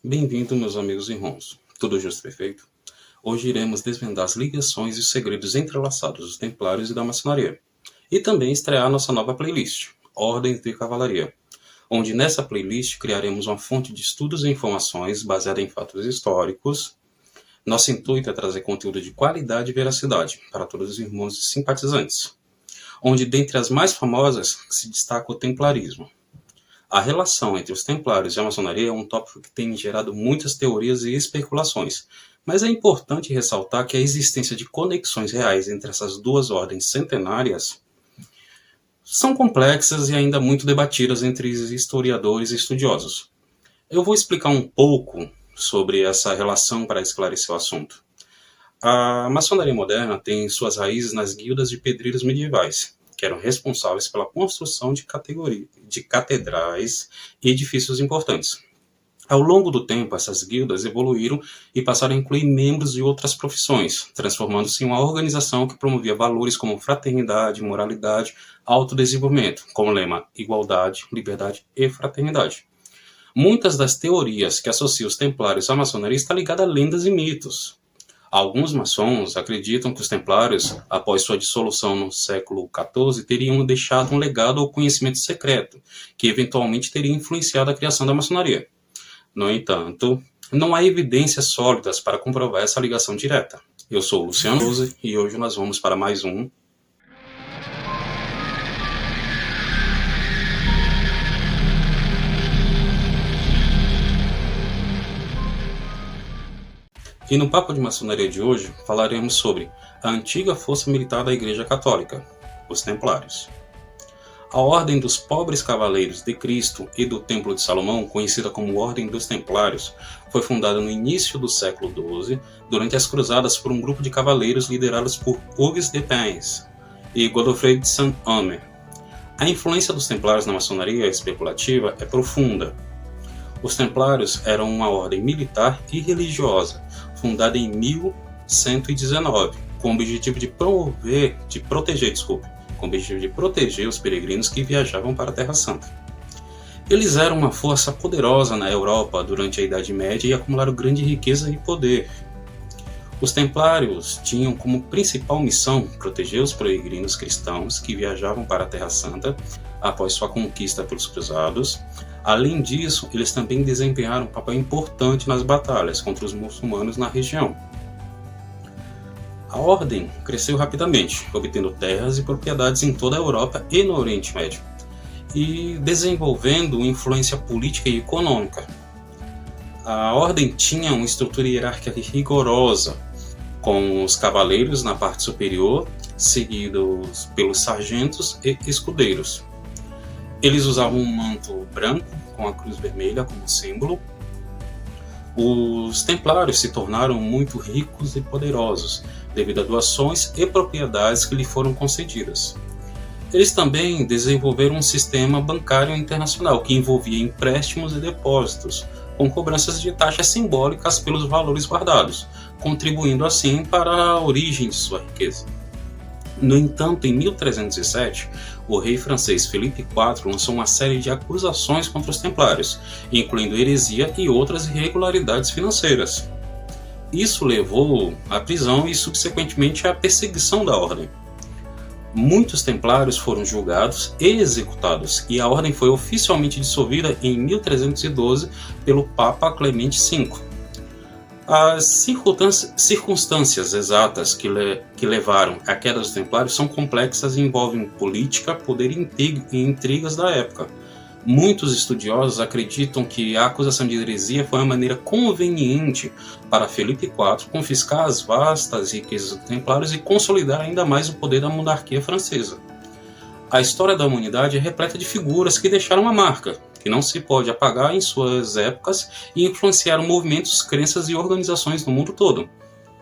Bem-vindo, meus amigos e irmãos. Tudo justo e perfeito? Hoje iremos desvendar as ligações e os segredos entrelaçados dos Templários e da Maçonaria. E também estrear nossa nova playlist, Ordens de Cavalaria, onde nessa playlist criaremos uma fonte de estudos e informações baseada em fatos históricos. Nosso intuito é trazer conteúdo de qualidade e veracidade para todos os irmãos e simpatizantes, onde dentre as mais famosas se destaca o templarismo. A relação entre os Templários e a Maçonaria é um tópico que tem gerado muitas teorias e especulações, mas é importante ressaltar que a existência de conexões reais entre essas duas ordens centenárias são complexas e ainda muito debatidas entre historiadores e estudiosos. Eu vou explicar um pouco sobre essa relação para esclarecer o assunto. A maçonaria moderna tem suas raízes nas guildas de pedreiros medievais, que eram responsáveis pela construção de catedrais e edifícios importantes. Ao longo do tempo, essas guildas evoluíram e passaram a incluir membros de outras profissões, transformando-se em uma organização que promovia valores como fraternidade, moralidade, autodesenvolvimento, com o lema igualdade, liberdade e fraternidade. Muitas das teorias que associam os templários à maçonaria estão ligadas a lendas e mitos. Alguns maçons acreditam que os templários, após sua dissolução no século XIV, teriam deixado um legado ou conhecimento secreto, que eventualmente teria influenciado a criação da maçonaria. No entanto, não há evidências sólidas para comprovar essa ligação direta. Eu sou o Luciano Rose e hoje nós vamos para mais um E no Papo de Maçonaria de hoje, falaremos sobre a antiga força militar da Igreja Católica, os Templários. A Ordem dos Pobres Cavaleiros de Cristo e do Templo de Salomão, conhecida como Ordem dos Templários, foi fundada no início do século XII, durante as cruzadas por um grupo de cavaleiros liderados por Hugues de Payens e Godofredo de Saint-Omer. A influência dos Templários na maçonaria especulativa é profunda. Os Templários eram uma ordem militar e religiosa, fundada em 1119, com o objetivo de proteger os peregrinos que viajavam para a Terra Santa. Eles eram uma força poderosa na Europa durante a Idade Média e acumularam grande riqueza e poder. Os Templários tinham como principal missão proteger os peregrinos cristãos que viajavam para a Terra Santa após sua conquista pelos cruzados. Além disso, eles também desempenharam um papel importante nas batalhas contra os muçulmanos na região. A ordem cresceu rapidamente, obtendo terras e propriedades em toda a Europa e no Oriente Médio, e desenvolvendo influência política e econômica. A ordem tinha uma estrutura hierárquica rigorosa, com os cavaleiros na parte superior, seguidos pelos sargentos e escudeiros. Eles usavam um manto branco com a cruz vermelha como símbolo. Os templários se tornaram muito ricos e poderosos devido a doações e propriedades que lhe foram concedidas. Eles também desenvolveram um sistema bancário internacional que envolvia empréstimos e depósitos, com cobranças de taxas simbólicas pelos valores guardados, contribuindo assim para a origem de sua riqueza. No entanto, em 1307, o rei francês Felipe IV lançou uma série de acusações contra os templários, incluindo heresia e outras irregularidades financeiras. Isso levou à prisão e, subsequentemente, à perseguição da ordem. Muitos templários foram julgados e executados, e a ordem foi oficialmente dissolvida em 1312 pelo Papa Clemente V. As circunstâncias exatas que levaram à queda dos Templários são complexas e envolvem política, poder e intrigas da época. Muitos estudiosos acreditam que a acusação de heresia foi uma maneira conveniente para Felipe IV confiscar as vastas riquezas dos Templários e consolidar ainda mais o poder da monarquia francesa. A história da humanidade é repleta de figuras que deixaram uma marca, que não se pode apagar em suas épocas e influenciaram movimentos, crenças e organizações no mundo todo.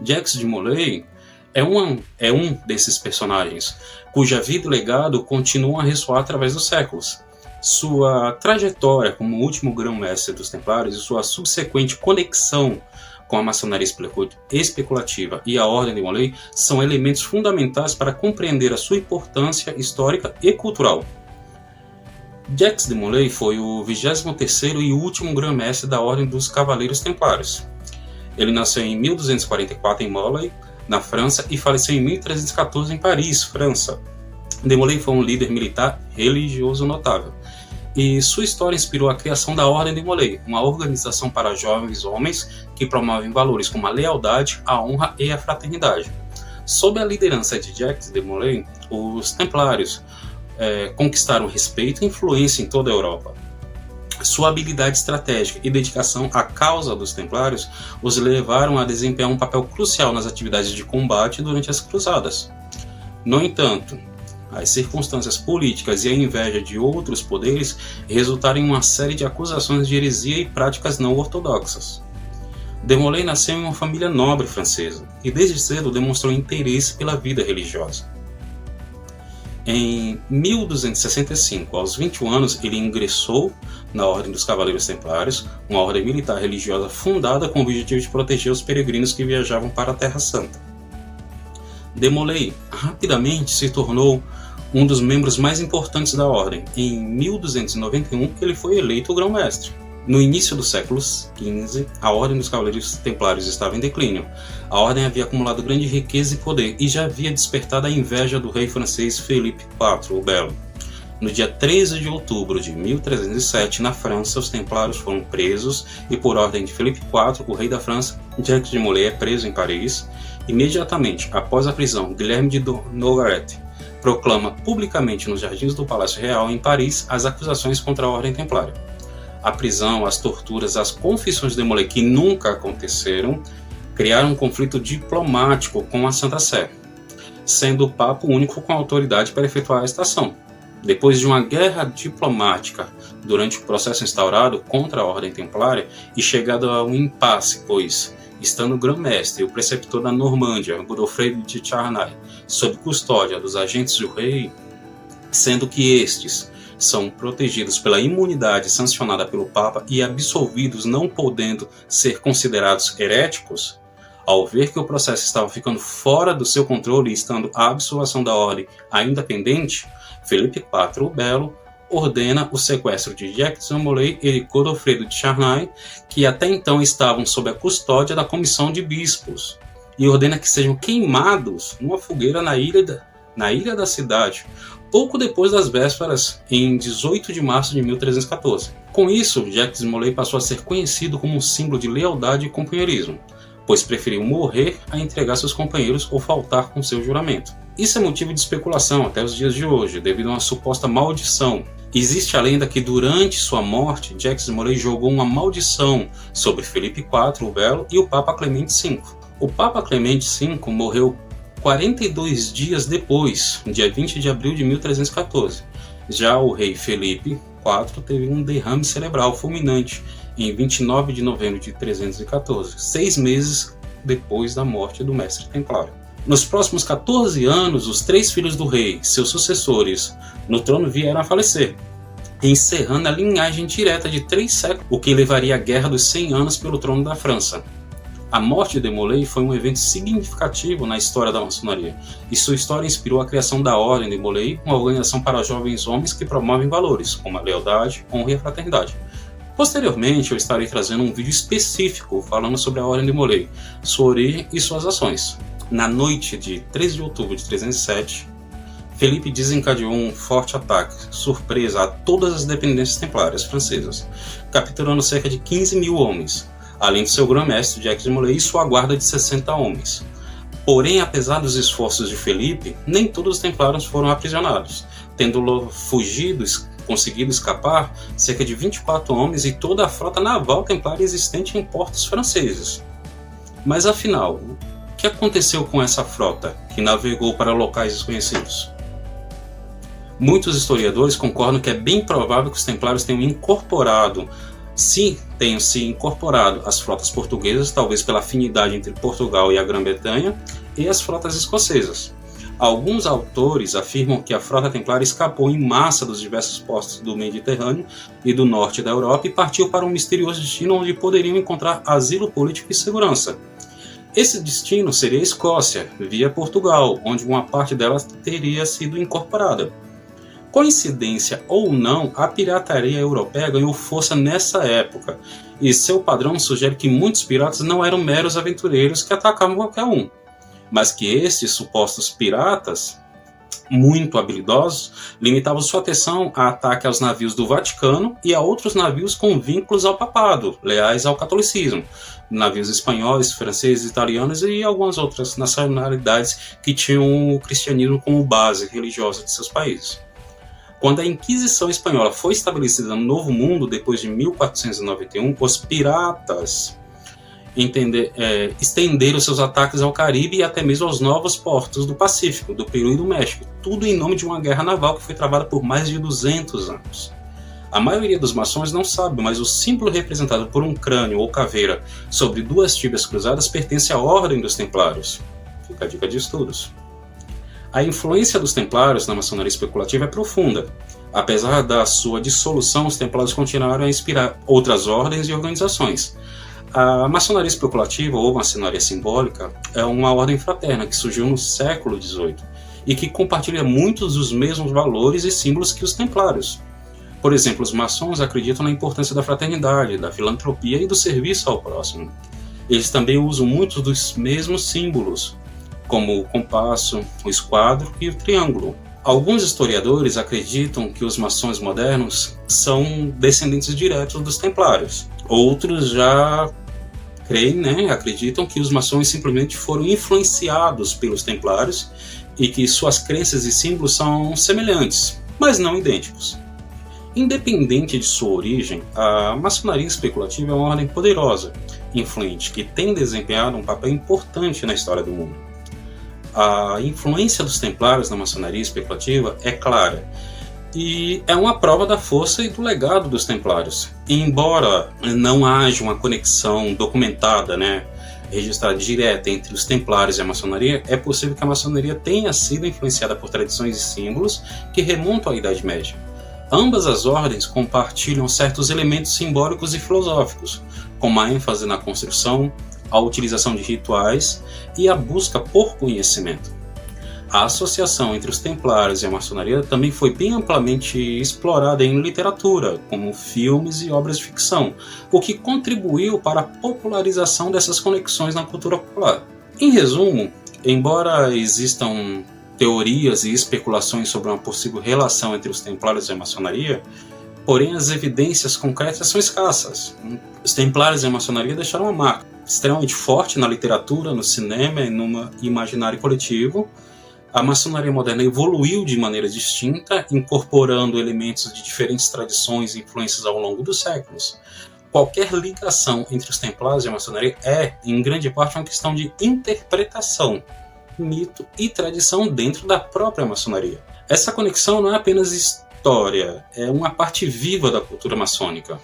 Jacques de Molay é um desses personagens, cuja vida e legado continuam a ressoar através dos séculos. Sua trajetória como último grão-mestre dos Templários e sua subsequente conexão com a maçonaria especulativa e a Ordem de Molay são elementos fundamentais para compreender a sua importância histórica e cultural. Jacques de Molay foi o 23º e último grão-mestre da Ordem dos Cavaleiros Templários. Ele nasceu em 1244 em Molay, na França, e faleceu em 1314 em Paris, França. De Molay foi um líder militar religioso notável, e sua história inspirou a criação da Ordem de Molay, uma organização para jovens homens que promovem valores como a lealdade, a honra e a fraternidade. Sob a liderança de Jacques de Molay, os Templários conquistaram respeito e influência em toda a Europa. Sua habilidade estratégica e dedicação à causa dos Templários os levaram a desempenhar um papel crucial nas atividades de combate durante as Cruzadas. No entanto, as circunstâncias políticas e a inveja de outros poderes resultaram em uma série de acusações de heresia e práticas não ortodoxas. De Molay nasceu em uma família nobre francesa e desde cedo demonstrou interesse pela vida religiosa. Em 1265, aos 21 anos, ele ingressou na Ordem dos Cavaleiros Templários, uma ordem militar religiosa fundada com o objetivo de proteger os peregrinos que viajavam para a Terra Santa. De Molay rapidamente se tornou um dos membros mais importantes da ordem. Em 1291, ele foi eleito grão-mestre. No início do século XV, a Ordem dos Cavaleiros Templários estava em declínio. A ordem havia acumulado grande riqueza e poder e já havia despertado a inveja do rei francês Felipe IV o Belo. No dia 13 de outubro de 1307, na França, os Templários foram presos e, por ordem de Felipe IV, o rei da França, Jacques de Molay, é preso em Paris. Imediatamente após a prisão, Guilherme de Nogaret proclama publicamente nos jardins do Palácio Real, em Paris, as acusações contra a Ordem Templária. A prisão, as torturas, as confissões de Molay, que nunca aconteceram, criaram um conflito diplomático com a Santa Sé, sendo o Papa o único com autoridade para efetuar a estação. Depois de uma guerra diplomática durante o processo instaurado contra a Ordem Templária e chegado a um impasse, pois, estando o grão-mestre e o preceptor da Normândia, Godofredo de Charnay, sob custódia dos agentes do rei, sendo que estes são protegidos pela imunidade sancionada pelo Papa e absolvidos, não podendo ser considerados heréticos, ao ver que o processo estava ficando fora do seu controle e estando a absolvação da ordem ainda pendente, Felipe IV o Belo ordena o sequestro de Jacques de Molay e Godofredo de Charnay, que até então estavam sob a custódia da comissão de bispos, e ordena que sejam queimados numa fogueira na ilha da cidade, pouco depois das vésperas, em 18 de março de 1314. Com isso, Jacques de Molay passou a ser conhecido como um símbolo de lealdade e companheirismo, pois preferiu morrer a entregar seus companheiros ou faltar com seu juramento. Isso é motivo de especulação até os dias de hoje, devido a uma suposta maldição. Existe a lenda que durante sua morte, Jacques de Molay jogou uma maldição sobre Felipe IV o Belo e o Papa Clemente V. O Papa Clemente V morreu 42 dias depois, dia 20 de abril de 1314. Já o rei Felipe IV teve um derrame cerebral fulminante em 29 de novembro de 1314, 6 meses depois da morte do mestre templário. Nos próximos 14 anos, os 3 filhos do rei, seus sucessores no trono, vieram a falecer, encerrando a linhagem direta de 3 séculos, o que levaria à Guerra dos 100 Anos pelo trono da França. A morte de Molay foi um evento significativo na história da maçonaria, e sua história inspirou a criação da Ordem de Molay, uma organização para jovens homens que promovem valores, como a lealdade, honra e a fraternidade. Posteriormente, eu estarei trazendo um vídeo específico falando sobre a Ordem de Molay, sua origem e suas ações. Na noite de 13 de outubro de 1307, Felipe desencadeou um forte ataque, surpresa a todas as dependências templárias francesas, capturando cerca de 15 mil homens, além de seu grão-mestre Jacques de Molay e sua guarda de 60 homens. Porém, apesar dos esforços de Felipe, nem todos os templários foram aprisionados, tendo conseguido escapar cerca de 24 homens e toda a frota naval templária existente em portos franceses. Mas afinal, o que aconteceu com essa frota que navegou para locais desconhecidos? Muitos historiadores concordam que é bem provável que os templários tenham se incorporado às frotas portuguesas, talvez pela afinidade entre Portugal e a Grã-Bretanha, e as frotas escocesas. Alguns autores afirmam que a frota templária escapou em massa dos diversos portos do Mediterrâneo e do norte da Europa e partiu para um misterioso destino onde poderiam encontrar asilo político e segurança. Esse destino seria a Escócia, via Portugal, onde uma parte dela teria sido incorporada. Coincidência ou não, a pirataria europeia ganhou força nessa época, e seu padrão sugere que muitos piratas não eram meros aventureiros que atacavam qualquer um, mas que esses supostos piratas, muito habilidosos, limitavam sua atenção a ataque aos navios do Vaticano e a outros navios com vínculos ao papado, leais ao catolicismo, navios espanhóis, franceses, italianos e algumas outras nacionalidades que tinham o cristianismo como base religiosa de seus países. Quando a Inquisição Espanhola foi estabelecida no Novo Mundo, depois de 1491, os piratas estenderam seus ataques ao Caribe e até mesmo aos novos portos do Pacífico, do Peru e do México, tudo em nome de uma guerra naval que foi travada por mais de 200 anos. A maioria dos maçons não sabe, mas o símbolo representado por um crânio ou caveira sobre duas tíbias cruzadas pertence à Ordem dos Templários. Fica a dica de estudos. A influência dos Templários na maçonaria especulativa é profunda. Apesar da sua dissolução, os Templários continuaram a inspirar outras ordens e organizações. A maçonaria especulativa, ou maçonaria simbólica, é uma ordem fraterna que surgiu no século XVIII e que compartilha muitos dos mesmos valores e símbolos que os templários. Por exemplo, os maçons acreditam na importância da fraternidade, da filantropia e do serviço ao próximo. Eles também usam muitos dos mesmos símbolos, como o compasso, o esquadro e o triângulo. Alguns historiadores acreditam que os maçons modernos são descendentes diretos dos templários. Outros já acreditam que os maçons simplesmente foram influenciados pelos templários e que suas crenças e símbolos são semelhantes, mas não idênticos. Independente de sua origem, a maçonaria especulativa é uma ordem poderosa, influente, que tem desempenhado um papel importante na história do mundo. A influência dos templários na maçonaria especulativa é clara, e é uma prova da força e do legado dos templários. Embora não haja uma conexão documentada, registrada direta entre os templários e a maçonaria, é possível que a maçonaria tenha sido influenciada por tradições e símbolos que remontam à Idade Média. Ambas as ordens compartilham certos elementos simbólicos e filosóficos, como a ênfase na construção, a utilização de rituais e a busca por conhecimento. A associação entre os templários e a maçonaria também foi bem amplamente explorada em literatura, como filmes e obras de ficção, o que contribuiu para a popularização dessas conexões na cultura popular. Em resumo, embora existam teorias e especulações sobre uma possível relação entre os templários e a maçonaria, porém as evidências concretas são escassas. Os templários e a maçonaria deixaram uma marca extremamente forte na literatura, no cinema e no imaginário coletivo. A maçonaria moderna evoluiu de maneira distinta, incorporando elementos de diferentes tradições e influências ao longo dos séculos. Qualquer ligação entre os templários e a maçonaria é, em grande parte, uma questão de interpretação, mito e tradição dentro da própria maçonaria. Essa conexão não é apenas história, é uma parte viva da cultura maçônica.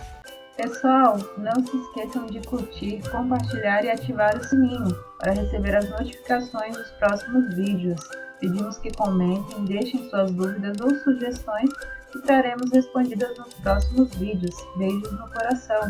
Pessoal, não se esqueçam de curtir, compartilhar e ativar o sininho para receber as notificações dos próximos vídeos. Pedimos que comentem, deixem suas dúvidas ou sugestões que traremos respondidas nos próximos vídeos. Beijos no coração!